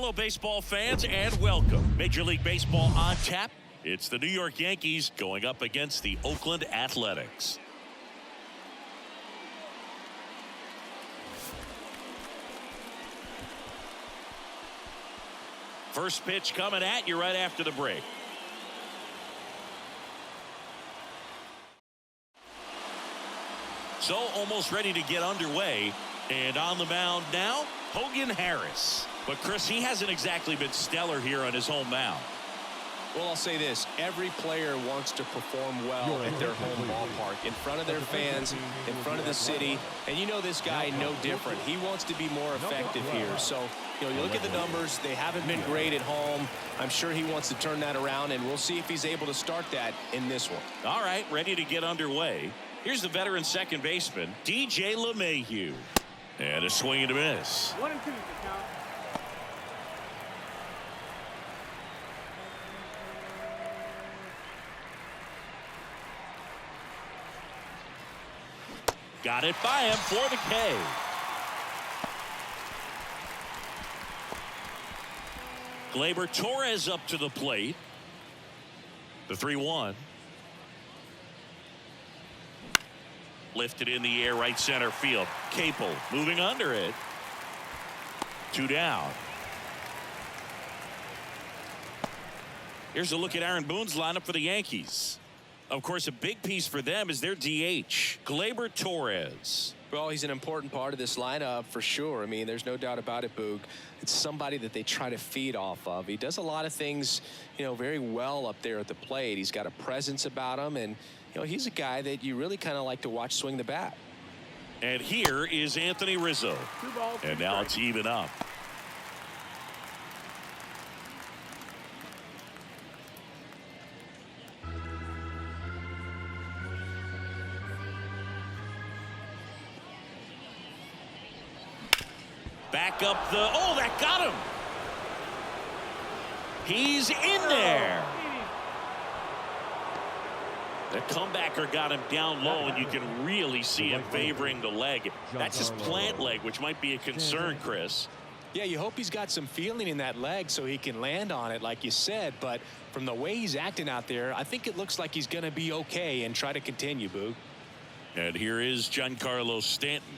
Hello, baseball fans, and welcome. Major League Baseball on tap. It's the New York Yankees going up against the Oakland Athletics. First pitch coming at you right after the break. So almost ready to get underway. And on the mound now, Hogan Harris. But Chris, he hasn't exactly been stellar here on his home mound. Well, I'll say this. Every player wants to perform well at their home ballpark, in front of their fans, in front of the city. And you know this guy no different. He wants to be more effective here. So, you look at the numbers. They haven't been great at home. I'm sure he wants to turn that around, and we'll see if he's able to start that in this one. All right, ready to get underway. Here's the veteran second baseman, DJ LeMahieu. And a swing and a miss. 1-2 count. Got it by him for the K. Gleyber Torres up to the plate. The 3-1. Lifted in the air, right center field. Capel moving under it. 2 down. Here's a look at Aaron Boone's lineup for the Yankees. Of course, a big piece for them is their DH, Gleyber Torres. Well, he's an important part of this lineup for sure. I mean, there's no doubt about it, Boog. It's somebody that they try to feed off of. He does a lot of things, very well up there at the plate. He's got a presence about him, and he's a guy that you really kind of like to watch swing the bat. And here is Anthony Rizzo. 2 balls, And now it's even up. Back up the, oh, that got him. He's in there. The comebacker got him down low, and you can really see him favoring the leg. That's his plant leg, which might be a concern, Chris. Yeah, you hope he's got some feeling in that leg so he can land on it, like you said. But from the way he's acting out there, I think it looks like he's going to be okay and try to continue, Boog. And here is Giancarlo Stanton.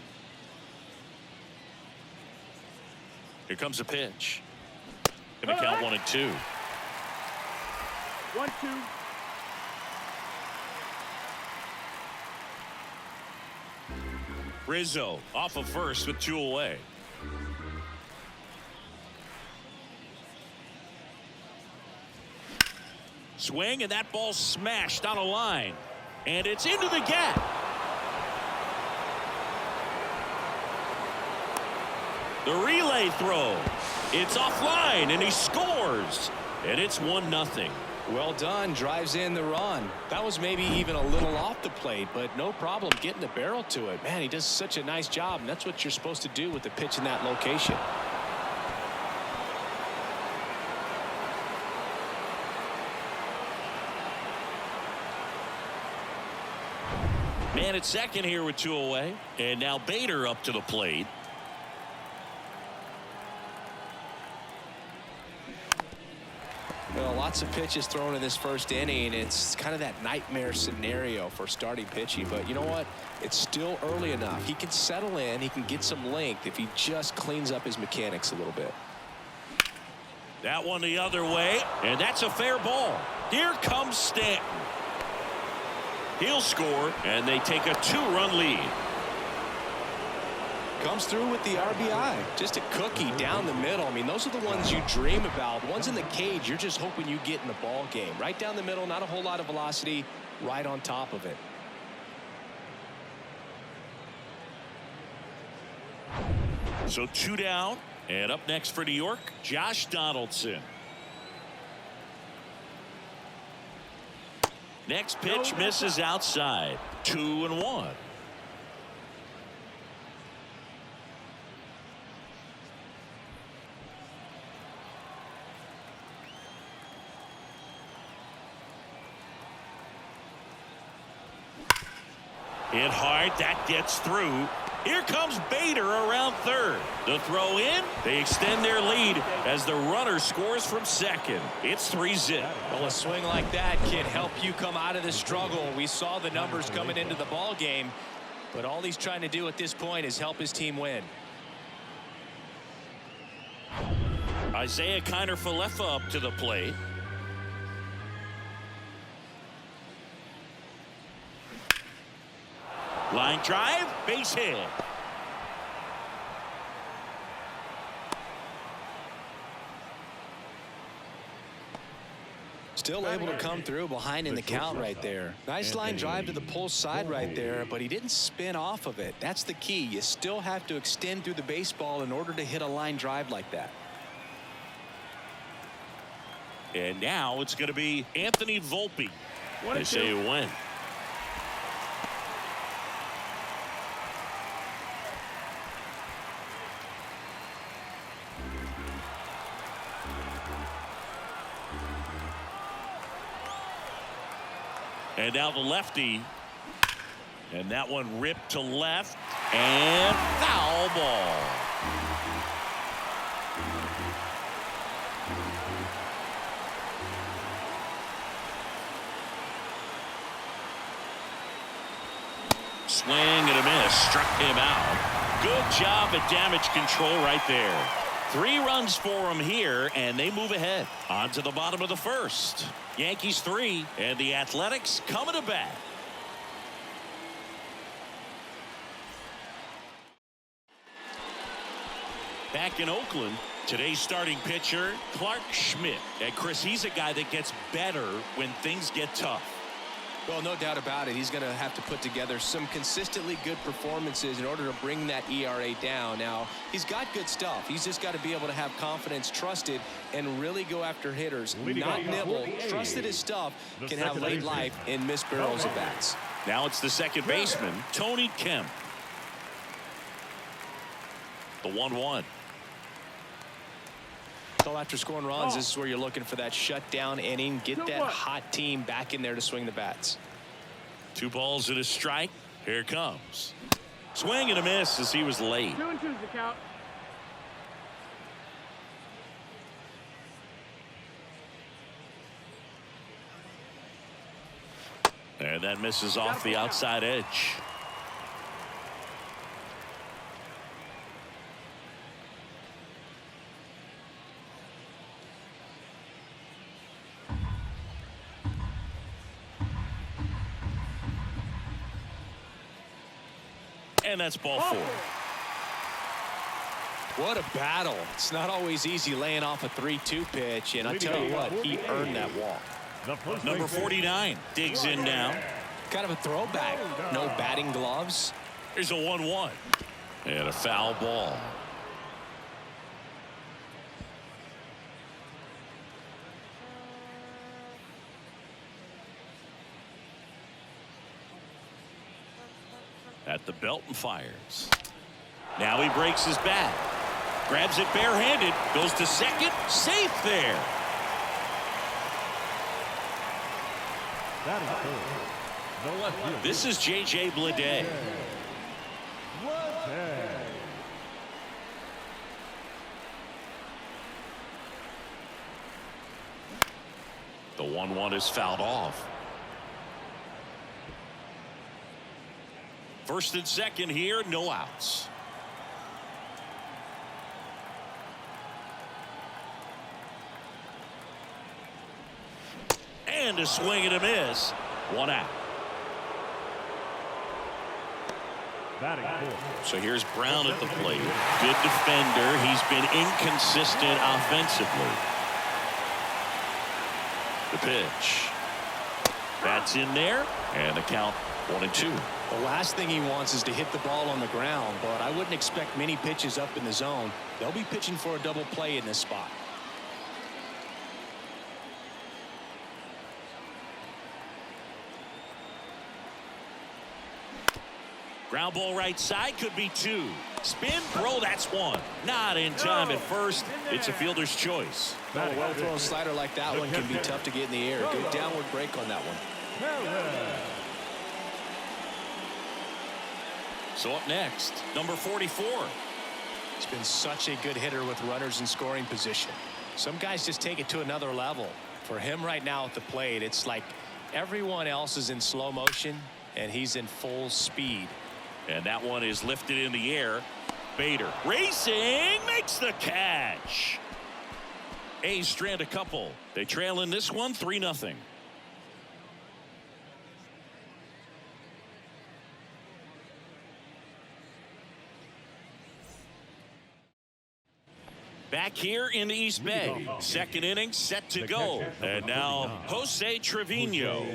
Here comes a pitch. Gonna count 1-2. 1-2. Rizzo off of first with 2 away. Swing, and that ball smashed on a line. And it's into the gap. The relay throw. It's offline, and he scores. And it's 1-0. Well done. Drives in the run. That was maybe even a little off the plate, but no problem getting the barrel to it. Man, he does such a nice job, and that's what you're supposed to do with the pitch in that location. Man at second here with 2 away. And now Bader up to the plate. Well, lots of pitches thrown in this first inning. It's kind of that nightmare scenario for starting pitching. But you know what? It's still early enough. He can settle in. He can get some length if he just cleans up his mechanics a little bit. That one the other way. And that's a fair ball. Here comes Stanton. He'll score, and they take a 2-run lead. Comes through with the RBI. Just a cookie down the middle. I mean, those are the ones you dream about. Ones in the cage, you're just hoping you get in the ball game. Right down the middle, not a whole lot of velocity, right on top of it. So 2 down, and up next for New York, Josh Donaldson. Next pitch misses outside. 2-1. Hit hard. That gets through. Here comes Bader around third. The throw in. They extend their lead as the runner scores from second. It's 3-0. Well, a swing like that can help you come out of the struggle. We saw the numbers coming into the ball game, but all he's trying to do at this point is help his team win. Isaiah Kiner-Falefa up to the plate. Line drive, base hit. Still able to come through behind in the count right there. Nice line drive to the pull side right there, but he didn't spin off of it. That's the key. You still have to extend through the baseball in order to hit a line drive like that. And now it's going to be Anthony Volpe. They say when. And now the lefty. And that one ripped to left. And foul ball. Swing and a miss. Struck him out. Good job at damage control right there. 3 runs for him here, and they move ahead. On to the bottom of the first. Yankees 3, and the Athletics coming to bat. Back in Oakland, today's starting pitcher, Clark Schmidt. And Chris, he's a guy that gets better when things get tough. Well, no doubt about it. He's going to have to put together some consistently good performances in order to bring that ERA down. Now, he's got good stuff. He's just got to be able to have confidence, trusted, and really go after hitters. Not nibble. Trust that his stuff can have late life and miss barrels of bats. Now it's the second baseman, Tony Kemp. The 1-1. So after scoring runs, this is where you're looking for that shutdown inning. Get that hot team back in there to swing the bats. 2 balls and a strike. Here it comes. Swing and a miss as he was late. 2-2 is the count. And that misses off the outside edge. And that's ball 4. What a battle. It's not always easy laying off a 3-2 pitch, and I tell you what, he earned that walk. Number 49 digs in now. Kind of a throwback. No batting gloves. Here's a 1-1. And a foul ball. At the belt and fires. Now he breaks his bat. Grabs it barehanded. Goes to second. Safe there. This is J.J. Bleday. The 1-1 is fouled off. First and second here, no outs. And a swing and a miss. 1 out. So here's Brown at the plate. Good defender. He's been inconsistent offensively. The pitch. That's in there. And the count 1-2. The last thing he wants is to hit the ball on the ground, but I wouldn't expect many pitches up in the zone. They'll be pitching for a double play in this spot. Ground ball right side, could be 2. Spin, throw, that's 1. Not in time at first. It's a fielder's choice. Well, a well-thrown slider like that one can be tough to get in the air. Good downward break on that one. So up next, number 44. He's been such a good hitter with runners in scoring position. Some guys just take it to another level. For him right now at the plate, it's like everyone else is in slow motion and he's in full speed. And that one is lifted in the air. Bader racing, makes the catch. A's strand a couple. They trail in this one 3-0. Back here in the East Bay, second inning set to go. And now Jose Trevino.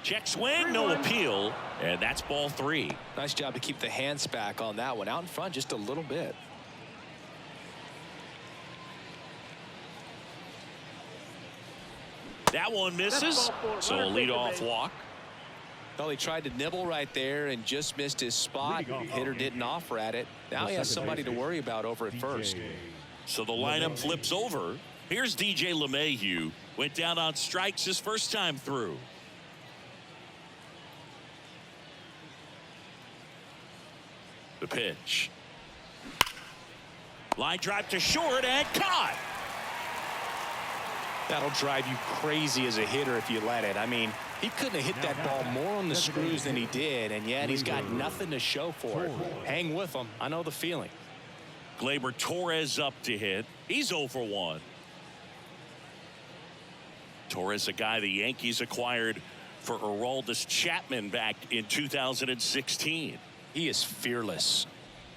Check swing, no appeal, and that's ball 3. Nice job to keep the hands back on that one. Out in front just a little bit. That one misses, so a leadoff walk. Well, he tried to nibble right there and just missed his spot. Hitter didn't offer at it. Now he has somebody to worry about over at first. So the lineup flips over. Here's DJ LeMahieu. Went down on strikes his first time through. The pitch. Line drive to short and caught. That'll drive you crazy as a hitter if you let it. I mean, he couldn't have hit that ball more on the screws than he did, and yet he's got nothing to show for it. Hang with him. I know the feeling. Gleyber Torres up to hit. He's 0 for 1. Torres, a guy the Yankees acquired for Aroldis Chapman back in 2016. He is fearless.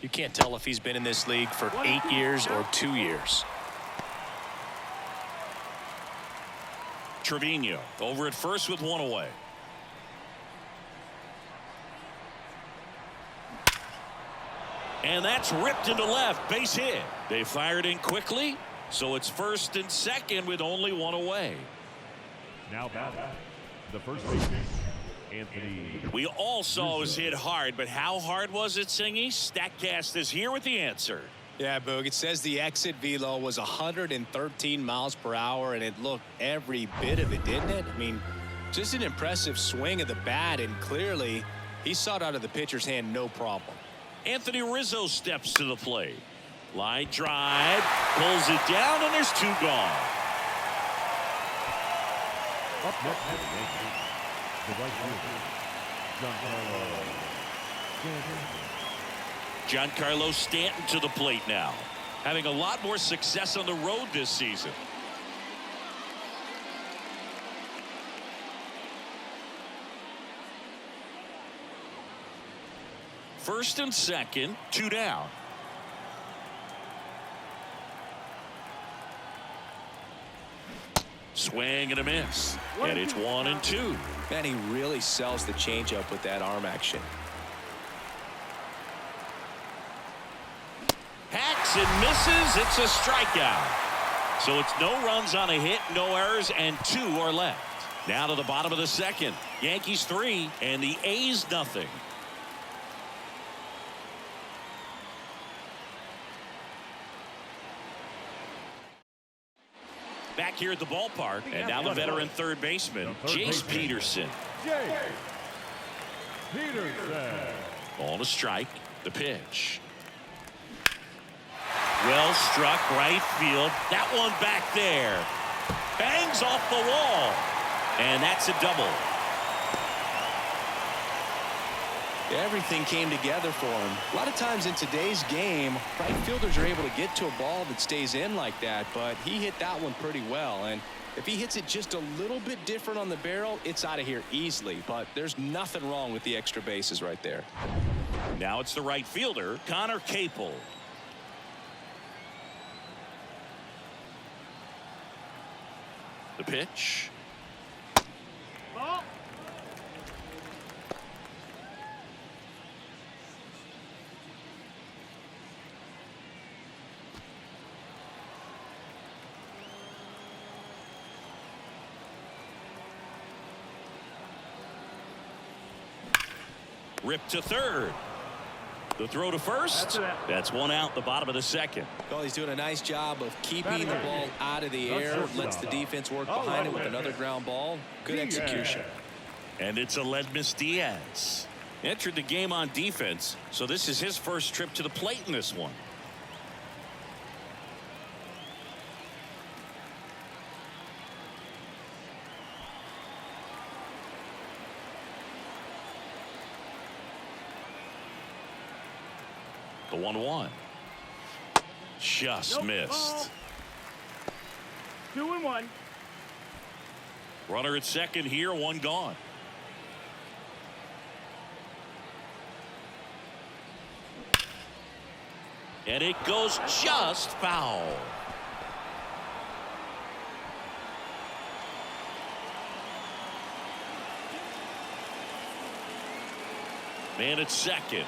You can't tell if he's been in this league for 8 years or 2 years. Trevino over at first with 1 away. And that's ripped into left. Base hit. They fired in quickly, so it's first and second with only 1 away. Now batting, the first baseman, Anthony. We all saw it was hit hard, but how hard was it, Singy? StatCast is here with the answer. Yeah, Boog, it says the exit velo was 113 miles per hour, and it looked every bit of it, didn't it? I mean, just an impressive swing of the bat, and clearly he saw it out of the pitcher's hand no problem. Anthony Rizzo steps to the plate. Line drive, pulls it down, and there's 2 gone. Up next, the right fielder, Giancarlo Stanton to the plate now, having a lot more success on the road this season. First and second, 2 down. Swing and a miss, and it's 1-2. Man, he really sells the changeup with that arm action. Hacks and misses. It's a strikeout. So it's no runs on a hit, no errors, and 2 are left. Now to the bottom of the second. Yankees 3 and the A's nothing. Back here at the ballpark, and now the veteran third baseman, Jace Peterson. On a strike, the pitch. Well struck, right field. That one back there. Bangs off the wall. And that's a double. Everything came together for him. A lot of times in today's game, right fielders are able to get to a ball that stays in like that, but he hit that one pretty well. And if he hits it just a little bit different on the barrel, it's out of here easily. But there's nothing wrong with the extra bases right there. Now it's the right fielder, Connor Capel. The pitch. Ripped to third. The throw to first. That's one out, the bottom of the second. Well, he's doing a nice job of keeping the ball out of the air. Lets the defense work behind him with another ground ball. Good execution. And it's Aledmys Diaz. Entered the game on defense, so this is his first trip to the plate in this one. The 1-1. Just missed. 2-1. Runner at second here, one gone. And it goes just foul. Man at second.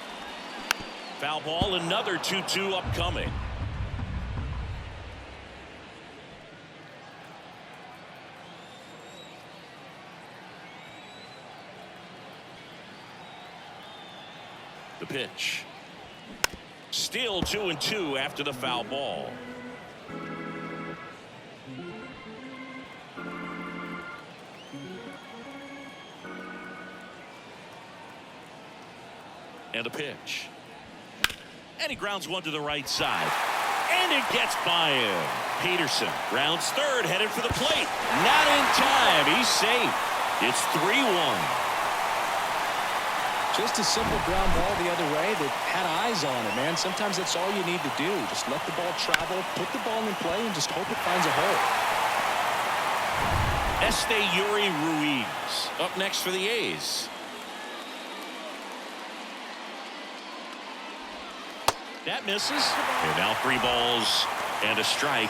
Foul ball, another 2-2 upcoming. The pitch. Still 2-2 after the foul ball. And a pitch. And he grounds one to the right side. And it gets by him. Peterson rounds third, headed for the plate. Not in time. He's safe. It's 3-1. Just a simple ground ball the other way that had eyes on it, man. Sometimes that's all you need to do. Just let the ball travel, put the ball in play, and just hope it finds a hole. Yuri Ruiz up next for the A's. That misses. And now 3 balls and a strike.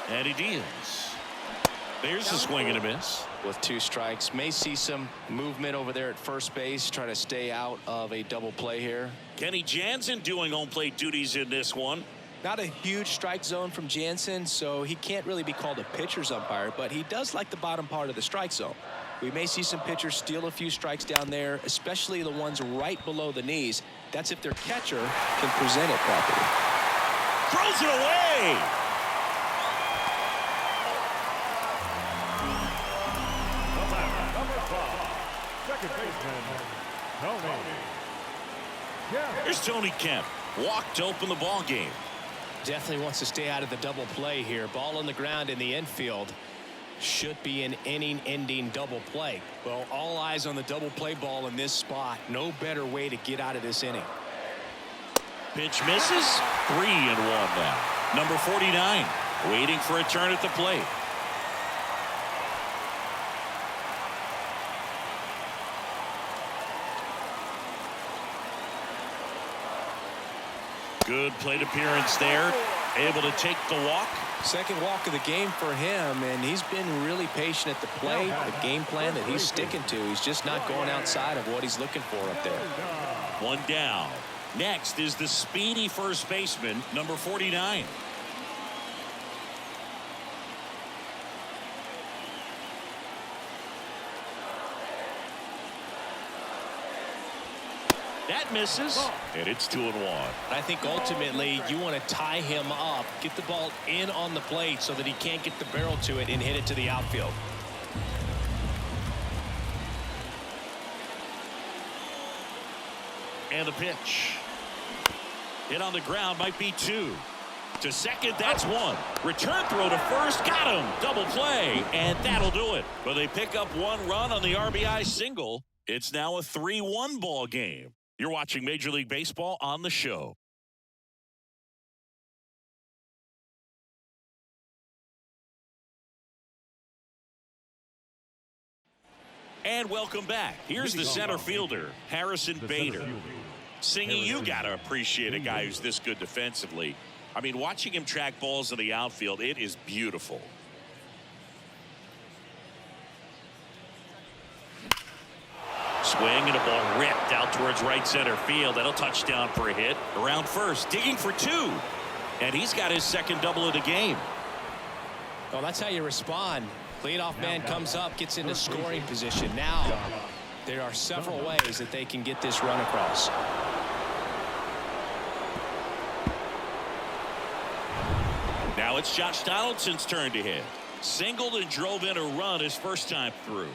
And he deals. There's a swing and a miss. With 2 strikes. May see some movement over there at first base. Try to stay out of a double play here. Kenny Jansen doing home plate duties in this one. Not a huge strike zone from Jansen, so he can't really be called a pitcher's umpire, but he does like the bottom part of the strike zone. We may see some pitchers steal a few strikes down there, especially the ones right below the knees. That's if their catcher can present it properly. Throws it away. Second baseman, Tony. Here's Tony Kemp. Walked to open the ball game. Definitely wants to stay out of the double play here. Ball on the ground in the infield. Should be an inning-ending double play. Well, all eyes on the double play ball in this spot. No better way to get out of this inning. Pitch misses. 3-1 now. Number 49 waiting for a turn at the plate. Good plate appearance there. Able to take the walk. Second walk of the game for him, and he's been really patient at the plate. The game plan that he's sticking to. He's just not going outside of what he's looking for up there. One down. Next is the speedy first baseman, number 49. That misses, and it's 2-1. I think ultimately you want to tie him up, get the ball in on the plate so that he can't get the barrel to it and hit it to the outfield. And the pitch. Hit on the ground, might be 2. To second, that's 1. Return throw to first, got him. Double play, and that'll do it. But they pick up 1 run on the RBI single. It's now a 3-1 ball game. You're watching Major League Baseball on the show. And welcome back. Here's the center fielder, Harrison Bader. Singy, you got to appreciate a guy who's this good defensively. I mean, watching him track balls in the outfield, it is beautiful. Swing and a ball ripped out towards right center field. That'll touchdown for a hit. Around first, digging for 2. And he's got his second double of the game. Well, that's how you respond. Leadoff man comes up, gets into scoring position. Now, there are several ways that they can get this run across. Now it's Josh Donaldson's turn to hit. Singled and drove in a run his first time through.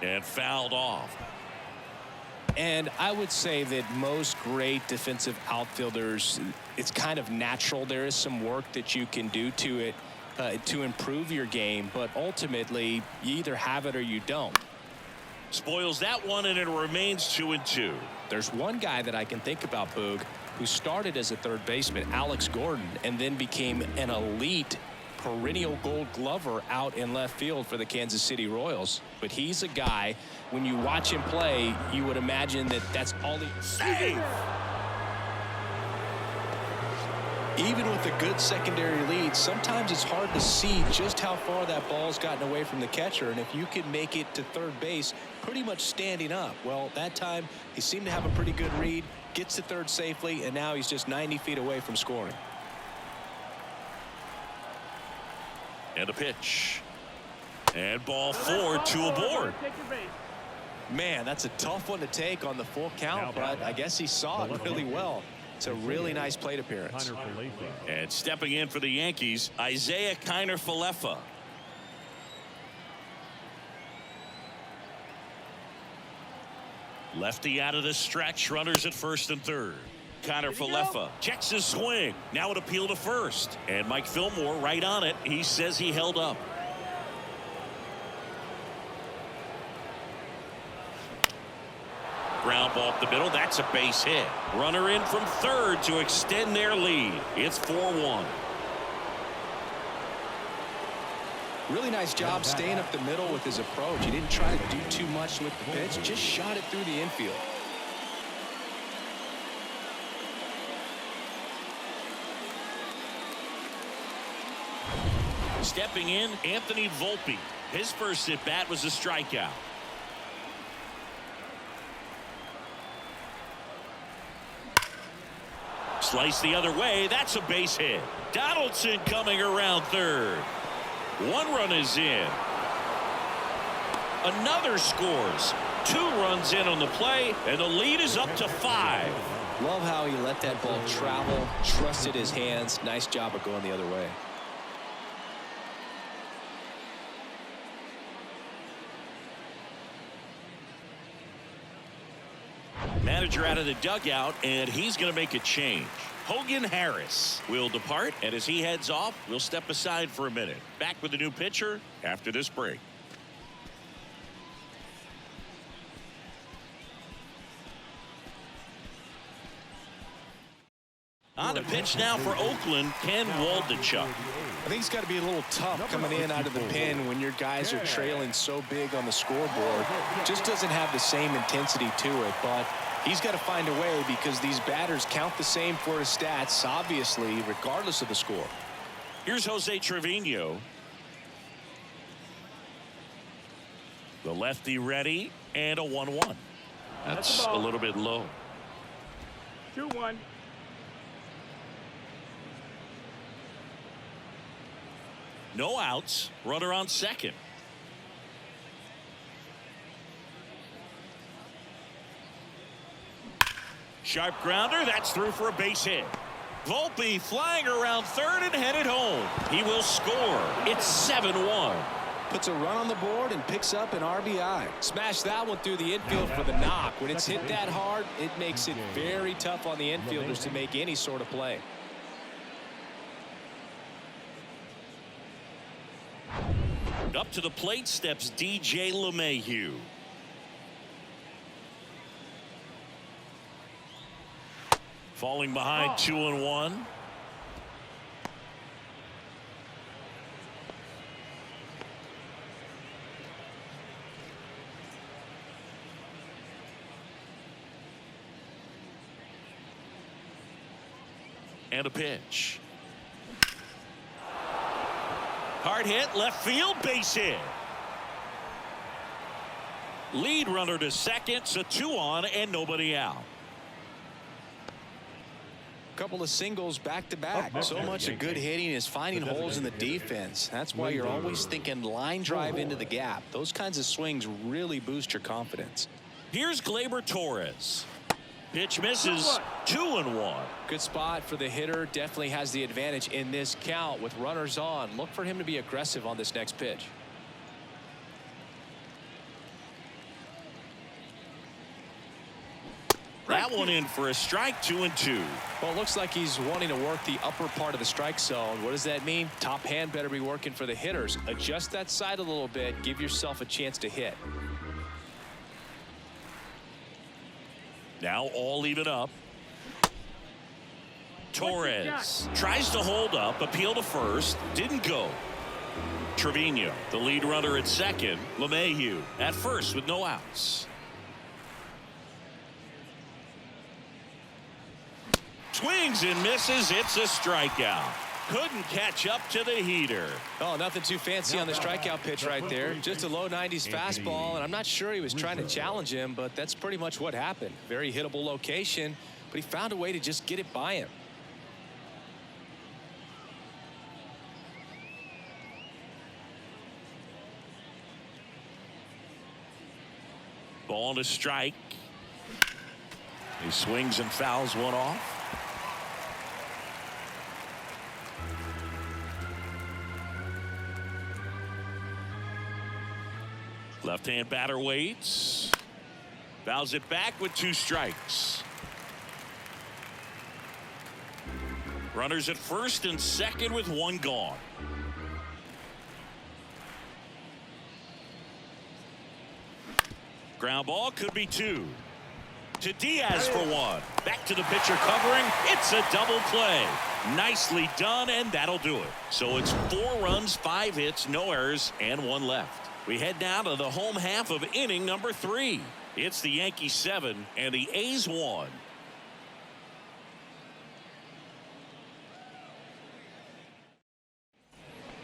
And fouled off. And I would say that most great defensive outfielders, it's kind of natural. There is some work that you can do to it to improve your game, but ultimately you either have it or you don't. Spoils that one, and it remains 2-2. There's one guy that I can think about, Boog, who started as a third baseman, Alex Gordon, and then became an elite perennial Gold Glover out in left field for the Kansas City Royals. But he's a guy, when you watch him play, you would imagine that that's all he... Save! Even with a good secondary lead, sometimes it's hard to see just how far that ball's gotten away from the catcher. And if you can make it to third base pretty much standing up, well, that time he seemed to have a pretty good read, gets to third safely, and now he's just 90 feet away from scoring. And a pitch. And ball 4, 2 aboard. Man, that's a tough one to take on the full count, but I guess he saw it really well. It's a really nice plate appearance. And stepping in for the Yankees, Isaiah Kiner-Falefa. Lefty out of the stretch, runners at first and third. Kiner-Falefa checks his swing. Now it appeal to first. And Mike Fillmore right on it. He says he held up. Ground ball up the middle. That's a base hit. Runner in from third to extend their lead. It's 4-1. Really nice job staying up the middle with his approach. He didn't try to do too much with the pitch. Just shot it through the infield. Stepping in, Anthony Volpe. His first at bat was a strikeout. Slice the other way. That's a base hit. Donaldson coming around third. One run is in. Another scores. 2 runs in on the play, and the lead is up to 5. Love how he let that ball travel, trusted his hands. Nice job of going the other way. Manager out of the dugout, and he's going to make a change. Hogan Harris will depart, and as he heads off, we'll step aside for a minute. Back with a new pitcher after this break. On the pitch now for Oakland, Ken Waldichuk. I think it's got to be a little tough coming in out of the pen when your guys are trailing so big on the scoreboard. Just doesn't have the same intensity to it, but he's got to find a way because these batters count the same for his stats, obviously, regardless of the score. Here's Jose Trevino. The lefty ready, and a 1-1. That's a little bit low. 2-1. No outs. Runner on second. Sharp grounder. That's through for a base hit. Volpe flying around third and headed home. He will score. It's 7-1. Puts a run on the board and picks up an RBI. Smash that one through the infield for the knock. When it's hit that hard, it makes it very tough on the infielders to make any sort of play. Up to the plate steps DJ LeMahieu. Falling behind 2-1. And a pitch. Hard hit, left field, base hit. Lead runner to second, so 2 on and nobody out. Couple of singles back to back. So much of good hitting is finding holes in the defense. That's why you're always thinking line drive into the gap. Those kinds of swings really boost your confidence. Here's Gleyber Torres. Pitch misses. 2-1. Good spot for the hitter. Definitely has the advantage in this count with runners on. Look for him to be aggressive on this next pitch. That one in for a strike. 2-2. Well, it looks like he's wanting to work the upper part of the strike zone. What does that mean? Top hand better be working for the hitters. Adjust that side a little bit. Give yourself a chance to hit. Now all even up. Torres tries to hold up. Appeal to first. Didn't go. Trevino, the lead runner at second. LeMahieu at first with no outs. Swings and misses. It's a strikeout. Couldn't catch up to the heater. Oh, nothing too fancy on the strikeout pitch right there. Just a low 90s fastball, and I'm not sure he was trying to challenge him, but that's pretty much what happened. Very hittable location, but he found a way to just get it by him. Ball to strike. He swings and fouls one off. Left-hand batter waits. Fouls it back with 2 strikes. Runners at first and second with 1 gone. Ground ball could be 2. To Diaz for 1. Back to the pitcher covering. It's a double play. Nicely done, and that'll do it. So it's 4 runs, 5 hits, no errors, and 1 left. We head now to the home half of inning number 3. It's the Yankees 7 and the A's 1.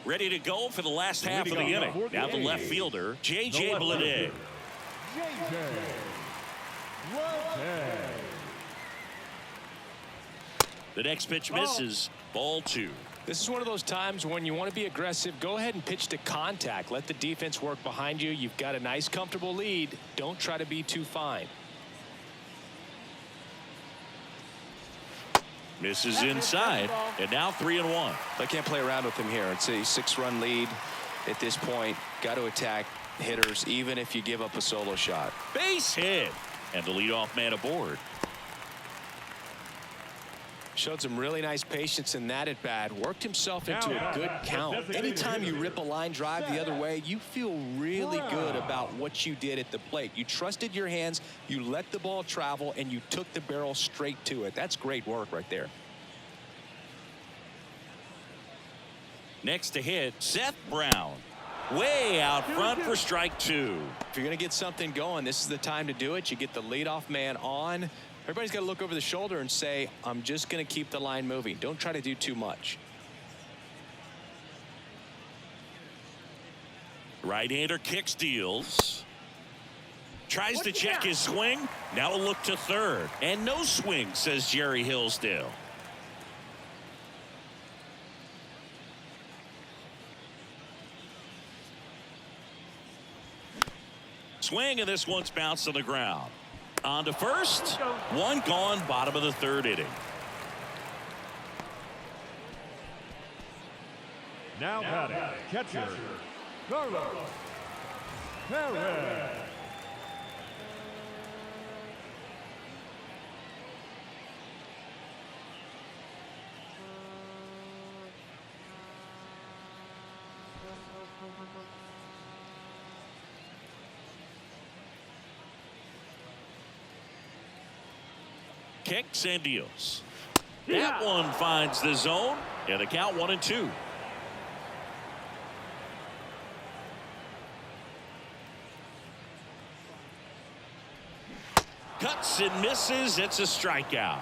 Ready to go for the last half of the inning. Now the left fielder, J.J. Bleday. The next pitch misses. Ball 2. This is one of those times when you want to be aggressive. Go ahead and pitch to contact. Let the defense work behind you. You've got a nice, comfortable lead. Don't try to be too fine. Misses inside, and now 3-1. I can't play around with him here. It's a 6-run lead at this point. Got to attack hitters, even if you give up a solo shot. Base hit, and the leadoff man aboard. Showed some really nice patience in that at bat. Worked himself into a good count. Anytime you rip a line drive the other way, you feel really good about what you did at the plate. You trusted your hands, you let the ball travel, and you took the barrel straight to it. That's great work right there. Next to hit, Seth Brown. Way out front for strike 2. If you're going to get something going, this is the time to do it. You get the leadoff man on. Everybody's got to look over the shoulder and say, I'm just going to keep the line moving. Don't try to do too much. Right-hander kicks, deals. Tries to check his swing. Now a look to third. And no swing, says Jerry Hillsdale. Swing, and this one's bounced to the ground. On to first. 1 gone, bottom of the 3rd inning. Now batting, catcher, Carlos Perez. Kicks and deals. That one finds the zone, and the count 1-2. Cuts and misses. It's a strikeout.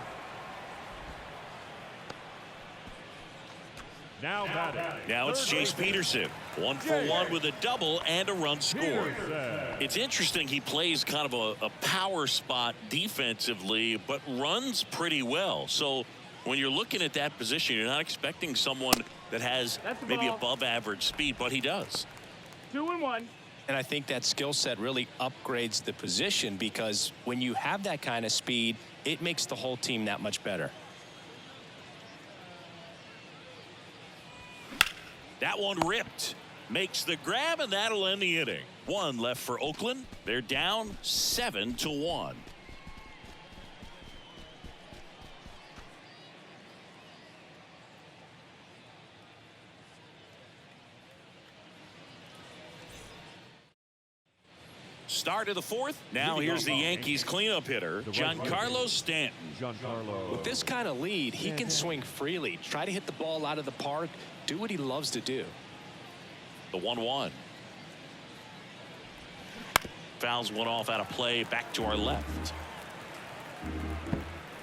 Now it's Chase Peterson. 1 for 1 with a double and a run scored. It's interesting, he plays kind of a power spot defensively, but runs pretty well. So When you're looking at that position, you're not expecting someone that has maybe above average speed, but he does. 2-1. And I think that skill set really upgrades the position, because when you have that kind of speed, it makes the whole team that much better. That one ripped. Makes the grab, and that'll end the inning. One left for Oakland. They're down 7-1. Start of the fourth. Now here's the Yankees cleanup hitter, Giancarlo Stanton. With this kind of lead, he can swing freely, try to hit the ball out of the park, do what he loves to do. The 1-1. Fouls one off out of play, back to our left.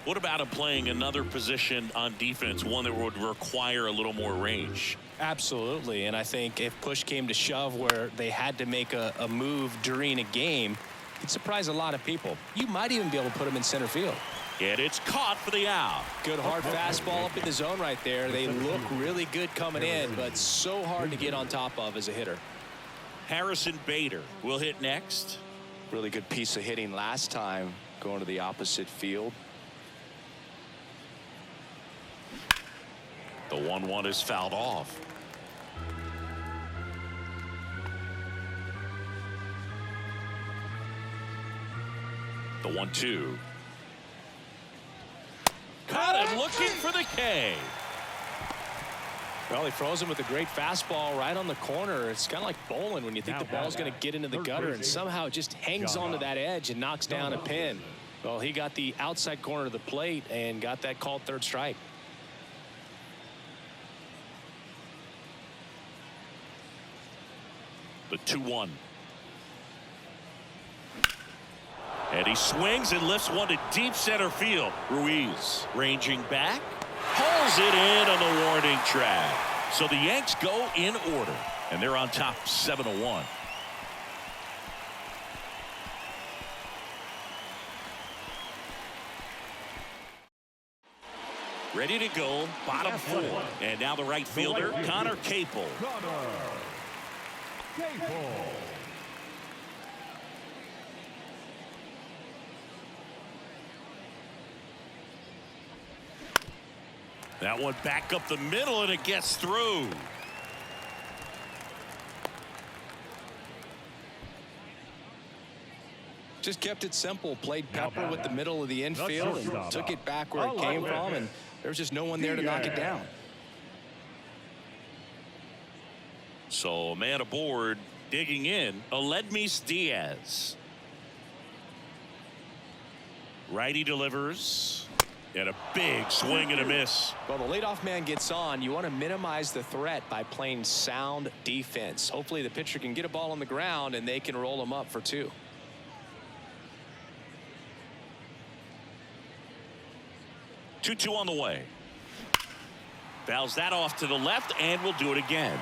What about him playing another position on defense, one that would require a little more range? Absolutely, and I think if push came to shove where they had to make a move during a game, it'd surprise a lot of people. You might even be able to put him in center field. And it's caught for the out. Good hard fastball up in the zone right there. They look really good coming in, but so hard to get on top of as a hitter. Harrison Bader will hit next. Really good piece of hitting last time, going to the opposite field. The 1-1 is fouled off. The 1-2. Caught him looking for the K. Well, he throws him with a great fastball right on the corner. It's kind of like bowling when you think the ball's going to get into the gutter, and somehow it just hangs onto that edge and knocks down a pin. Well, he got the outside corner of the plate and got that called third strike. The 2-1. And he swings and lifts one to deep center field. Ruiz ranging back, hauls it in on the warning track. So the Yanks go in order, and they're on top 7-1. Ready to go, bottom four. And now the right fielder, Connor Capel. That one back up the middle, and it gets through. Just kept it simple, played pepper with the middle of the infield and took it back where it came from, and there was just no one there to knock it down. So a man aboard, digging in, Aledmys Diaz. Righty delivers, and a big swing and a miss. Well, the leadoff man gets on. You want to minimize the threat by playing sound defense. Hopefully the pitcher can get a ball on the ground and they can roll him up for two. Two on the way. Fouls that off to the left, and we'll do it again.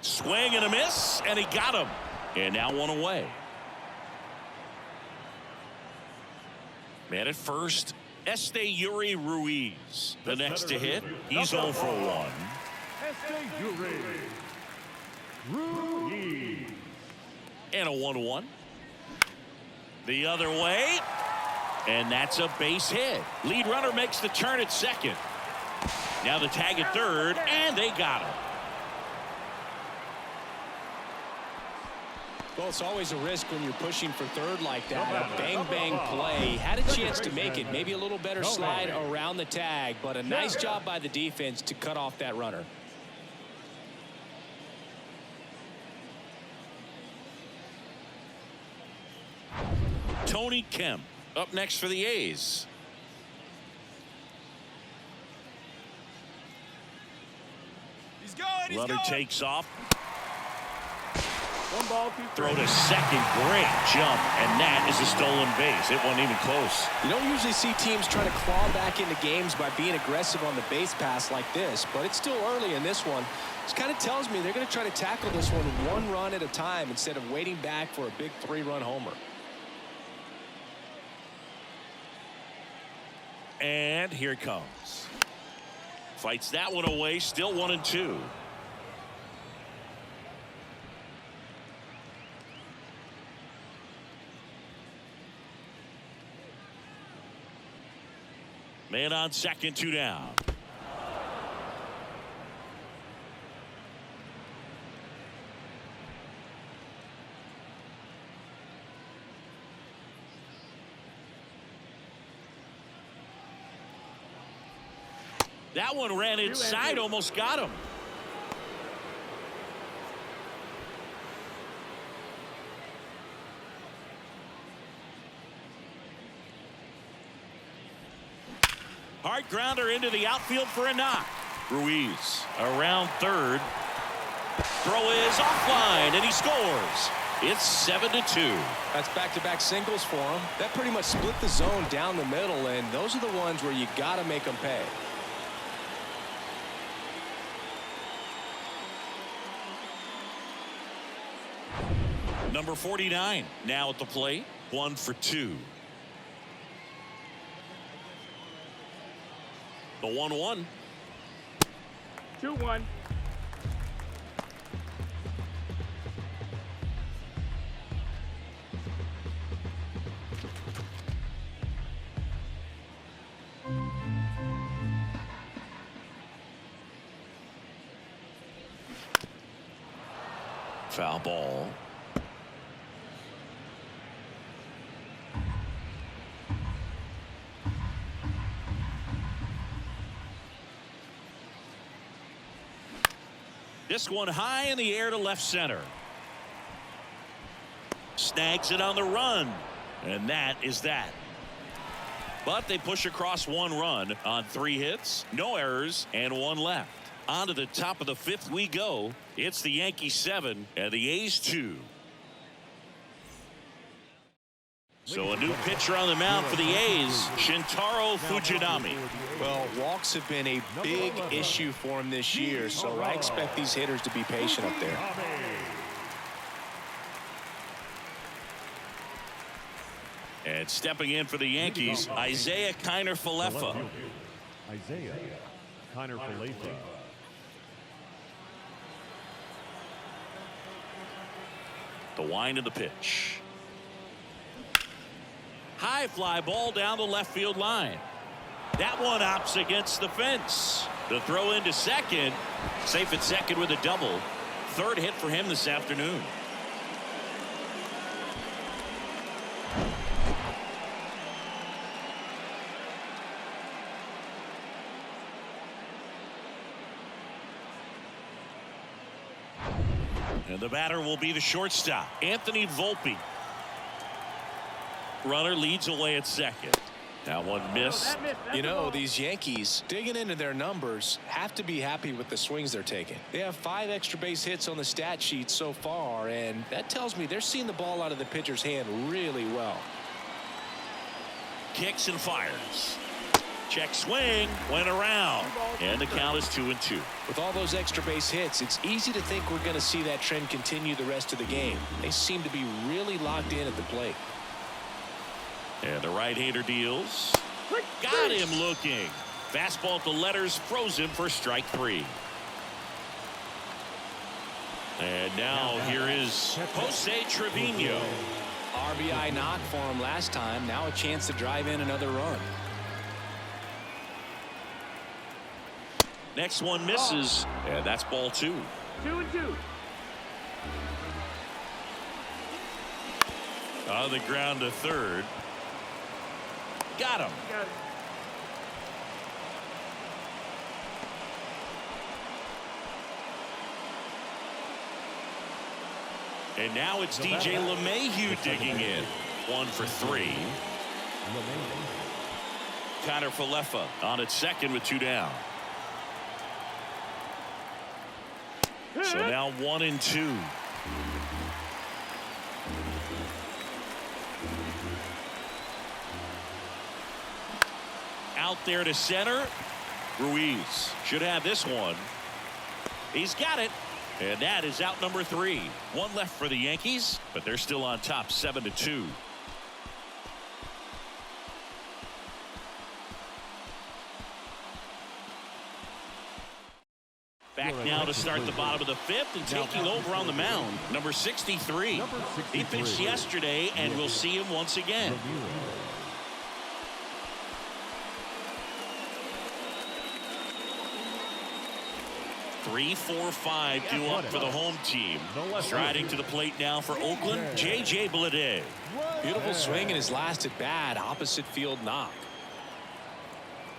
Swing and a miss, and he got him. And now one away. Man at first, Yuri Ruiz. The next to hit, he's 0 for 1. Yuri Ruiz. And a 1-1. The other way. And that's a base hit. Lead runner makes the turn at second. Now the tag at third, and they got him. Well, it's always a risk when you're pushing for third like that. A bang-bang play. Had a chance to make it. Maybe a little better slide around the tag, but a nice job by the defense to cut off that runner. Tony Kemp up next for the A's. Runner takes off. One ball, two Throw strikes. to second. Great jump. And that is a stolen base. It wasn't even close. You don't usually see teams trying to claw back into games by being aggressive on the base pass like this, but it's still early in this one. This kind of tells me they're going to try to tackle this one run at a time instead of waiting back for a big 3-run homer. And here it comes. Fights that one away. Still 1-2. Man on second, 2 down. That one ran inside, almost got him. Hard grounder into the outfield for a knock. Ruiz around third. Throw is offline, and he scores. It's 7-2. That's back-to-back singles for him. That pretty much split the zone down the middle, and those are the ones where you got to make them pay. Number 49 now at the plate. 1 for 2. The 1-1. 2-1. Foul ball. This one high in the air to left center. Snags it on the run. And that is that. But they push across 1 run on 3 hits, no errors, and 1 left. On to the top of the 5th we go. It's the Yankees 7 and the A's 2. So a new pitcher on the mound for the A's, Shintaro Fujinami. Well, walks have been a big issue for him this year, so I expect these hitters to be patient up there. And stepping in for the Yankees, Isaiah Kiner-Falefa. Isaiah Kiner-Falefa. The wind of the pitch. High fly ball down the left field line. That one opts against the fence. The throw into second. Safe at second with a double. 3rd hit for him this afternoon. And the batter will be the shortstop, Anthony Volpe. Runner leads away at second. That one missed. You know, these Yankees, digging into their numbers, have to be happy with the swings they're taking. They have 5 extra base hits on the stat sheet so far, and that tells me they're seeing the ball out of the pitcher's hand really well. Kicks and fires. Check swing, went around, and the count is 2-2. With all those extra base hits, it's easy to think we're going to see that trend continue the rest of the game. They seem to be really locked in at the plate. And the right-hander deals. Got him looking. Fastball at the letters, froze him for strike 3. And now here is Jose Trevino. RBI knock for him last time. Now a chance to drive in another run. Next one misses, and that's ball 2. 2-2. On the ground to third. Got him. Got it. And now it's DJ LeMahieu digging in. 1 for 3. Kiner-Falefa on at second with 2 down. So now 1-2. Out there to center. Ruiz should have this one. He's got it. And that is out number 3. One left for the Yankees, but they're still on top 7-2. Back now to start the bottom of the 5th and taking over on the mound, number 63. He pitched yesterday, and we'll see him once again. 3-4-5 due up for the home team. Striding to the plate now for Oakland, J.J. Bleday. Beautiful swing in his last at bat, opposite field knock.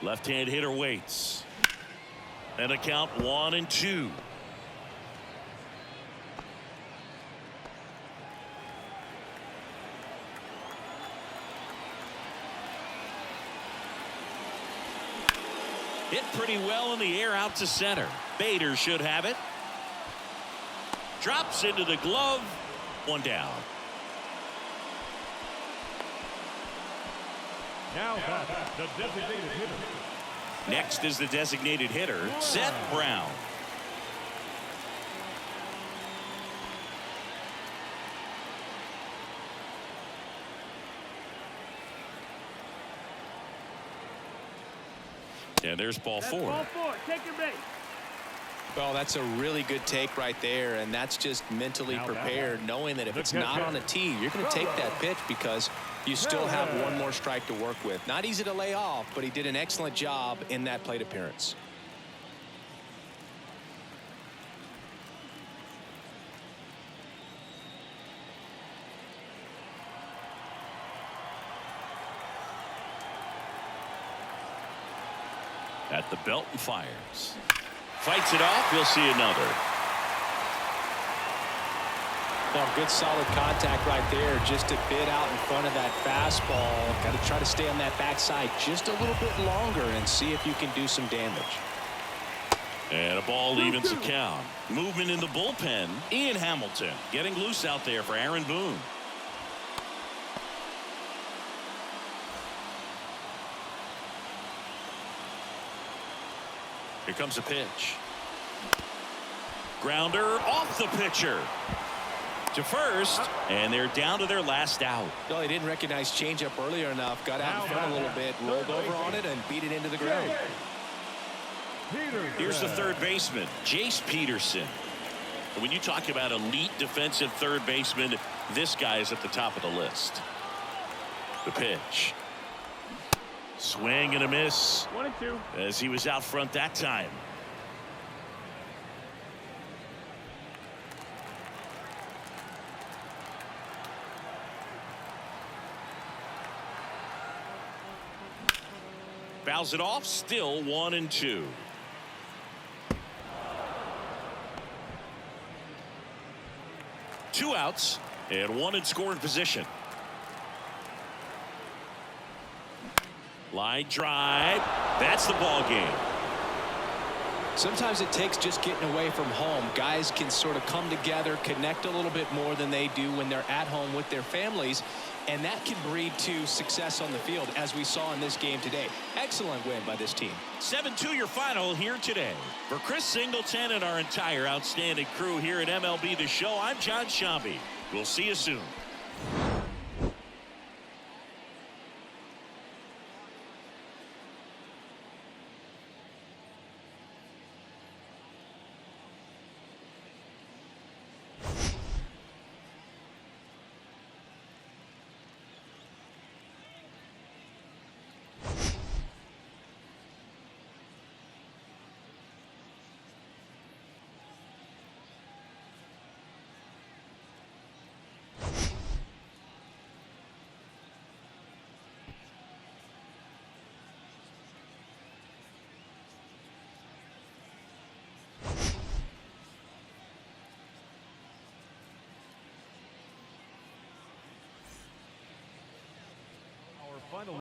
Left-hand hitter waits. And a count 1-2. Hit pretty well in the air out to center. Bader should have it. Drops into the glove. One down. Now back, the designated hitter. Next is the designated hitter, Seth Brown. And there's ball 4. Ball 4. Take your base. Well, that's a really good take right there, and that's just mentally prepared, knowing that if it's not on a tee, you're going to take that pitch because you still have one more strike to work with. Not easy to lay off, but he did an excellent job in that plate appearance. At the belt and fires. Fights it off. We'll see another. Well, good solid contact right there, just a bit out in front of that fastball. Got to try to stay on that backside just a little bit longer and see if you can do some damage. And a ball evens the count. Movement in the bullpen. Ian Hamilton getting loose out there for Aaron Boone. Here comes a pitch. Grounder off the pitcher to first, and they're down to their last out. Well, he didn't recognize changeup earlier enough, got out in front a little bit, rolled over on it, and beat it into the ground. Here's the third baseman, Jace Peterson. When you talk about elite defensive third baseman, this guy is at the top of the list. The pitch. Swing and a miss 1-2. as he was out front that time. Fouls it off, still 1-2. Two outs and one in scoring position. Line drive. That's the ball game. Sometimes it takes just getting away from home. Guys can sort of come together, connect a little bit more than they do when they're at home with their families, and that can breed to success on the field, as we saw in this game today. Excellent win by this team. 7-2 your final here today. For Chris Singleton and our entire outstanding crew here at MLB The Show, I'm John Shambi. We'll see you soon.